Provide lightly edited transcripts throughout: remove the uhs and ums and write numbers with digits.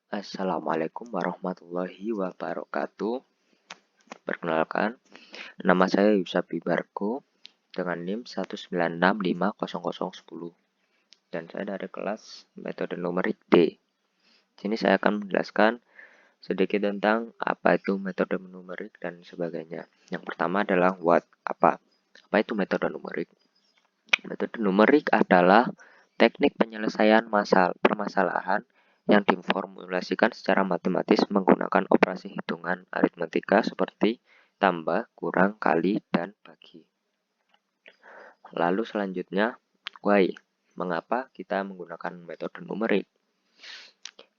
Assalamualaikum warahmatullahi wabarakatuh. Perkenalkan, nama saya Yusa Bibarko dengan NIM 196500010 dan saya dari kelas metode numerik D. Sini saya akan menjelaskan sedikit tentang apa itu metode numerik dan sebagainya. Yang pertama adalah apa itu metode numerik? Metode numerik adalah teknik penyelesaian permasalahan yang diformulasikan secara matematis menggunakan operasi hitungan aritmatika seperti tambah, kurang, kali, dan bagi. Lalu selanjutnya, why? Mengapa kita menggunakan metode numerik?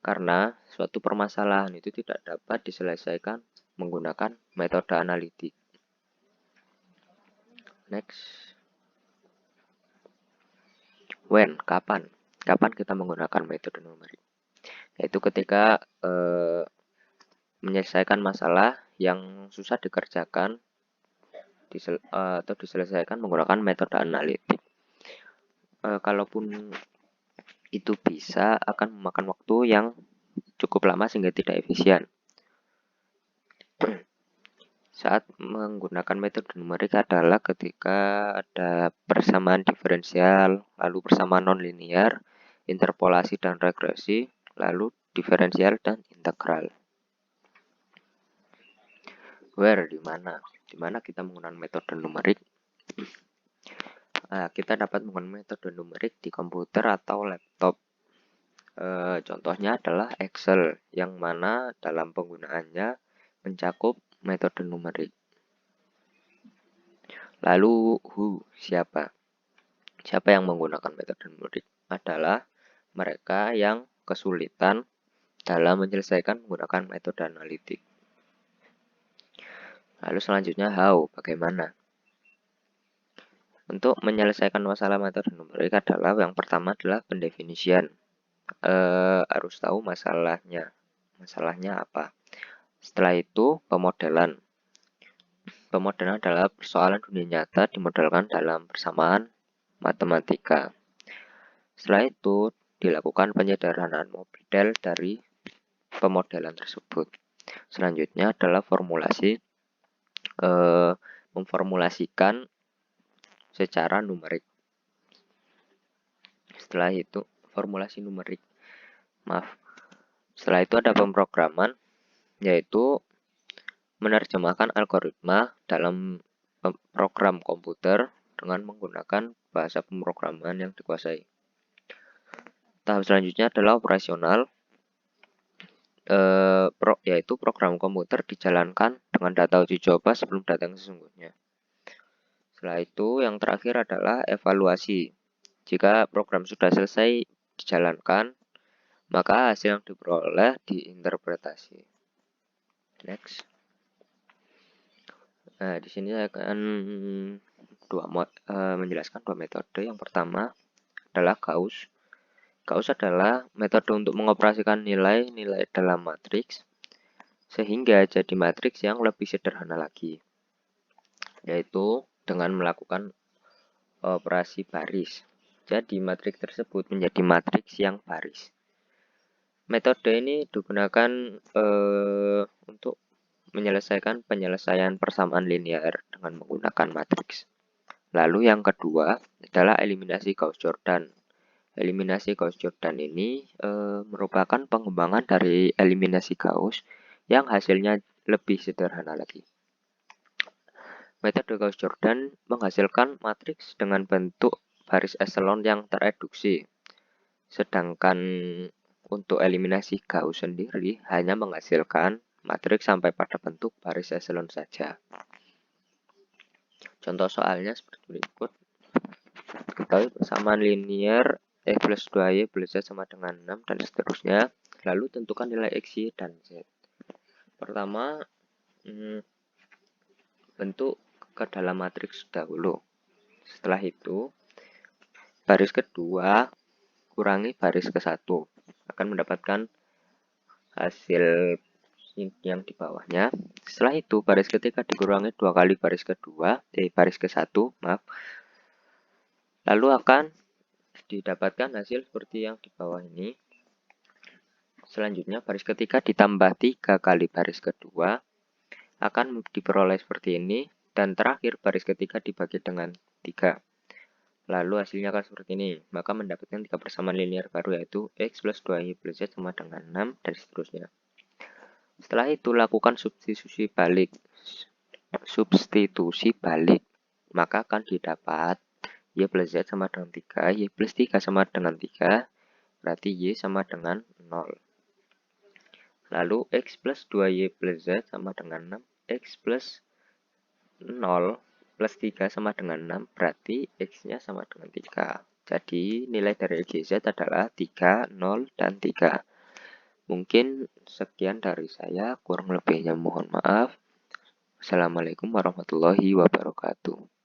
Karena suatu permasalahan itu tidak dapat diselesaikan menggunakan metode analitik. Next. When? Kapan? Kapan kita menggunakan metode numerik? Yaitu ketika menyelesaikan masalah yang susah dikerjakan atau diselesaikan menggunakan metode analitik. Kalaupun itu bisa akan memakan waktu yang cukup lama sehingga tidak efisien. Saat menggunakan metode numerik adalah ketika ada persamaan diferensial, lalu persamaan nonlinear, interpolasi dan regresi, lalu diferensial dan integral. Where? Di mana? Di mana kita menggunakan metode numerik? Kita dapat menggunakan metode numerik di komputer atau laptop. Contohnya adalah Excel, yang mana dalam penggunaannya mencakup metode numerik. Lalu siapa? Siapa yang menggunakan metode numerik? Adalah mereka yang kesulitan dalam menyelesaikan menggunakan metode analitik. Lalu selanjutnya bagaimana? Untuk menyelesaikan masalah metode numerik adalah yang pertama adalah pendefinisian. Harus tahu masalahnya. Masalahnya apa? Setelah itu pemodelan. Pemodelan adalah persoalan dunia nyata dimodelkan dalam persamaan matematika. Setelah itu dilakukan penyederhanaan model dari pemodelan tersebut. Selanjutnya adalah formulasi, memformulasikan secara numerik. Setelah itu formulasi numerik. Setelah itu ada pemrograman, yaitu menerjemahkan algoritma dalam program komputer dengan menggunakan bahasa pemrograman yang dikuasai. Tahap selanjutnya adalah operasional, yaitu program komputer dijalankan dengan data uji coba sebelum data yang sesungguhnya. Setelah itu yang terakhir adalah evaluasi. Jika program sudah selesai dijalankan, maka hasil yang diperoleh diinterpretasi. Next. Nah, di sini saya akan menjelaskan dua metode. Yang pertama adalah Gauss. Gauss adalah metode untuk mengoperasikan nilai-nilai dalam matriks sehingga jadi matriks yang lebih sederhana lagi, yaitu dengan melakukan operasi baris. Jadi matriks tersebut menjadi matriks yang baris. Metode ini digunakan untuk menyelesaikan penyelesaian persamaan linear dengan menggunakan matriks. Lalu yang kedua adalah eliminasi Gauss-Jordan. Eliminasi Gauss-Jordan ini merupakan pengembangan dari eliminasi Gauss yang hasilnya lebih sederhana lagi. Metode Gauss-Jordan menghasilkan matriks dengan bentuk baris eselon yang tereduksi. Sedangkan untuk eliminasi Gauss sendiri hanya menghasilkan matriks sampai pada bentuk baris eselon saja. Contoh soalnya seperti berikut. Ketahui persamaan linear x plus 2y plus z sama dengan 6 dan seterusnya. Lalu tentukan nilai x, y, dan z. Pertama, bentuk ke dalam matriks dahulu. Setelah itu, baris kedua kurangi baris ke-1. Akan mendapatkan hasil yang di bawahnya. Setelah itu baris ketiga dikurangi 2 kali baris kedua, baris ke-1, maaf. Lalu akan didapatkan hasil seperti yang di bawah ini. Selanjutnya baris ketiga ditambah 3 kali baris kedua akan diperoleh seperti ini. Dan terakhir baris ketiga dibagi dengan 3. Lalu hasilnya akan seperti ini. Maka mendapatkan 3 persamaan linear baru yaitu X plus 2Y plus Z sama dengan 6 dan seterusnya. Setelah itu lakukan substitusi balik. Maka akan didapat Y plus Z sama dengan 3, Y plus 3 sama dengan 3, berarti Y sama dengan 0. Lalu X plus 2Y plus Z sama dengan 6, X plus 0 plus 3 sama dengan 6, berarti X-nya sama dengan 3. Jadi nilai dari XZ adalah 3, 0, dan 3. Mungkin sekian dari saya, kurang lebihnya mohon maaf. Assalamualaikum warahmatullahi wabarakatuh.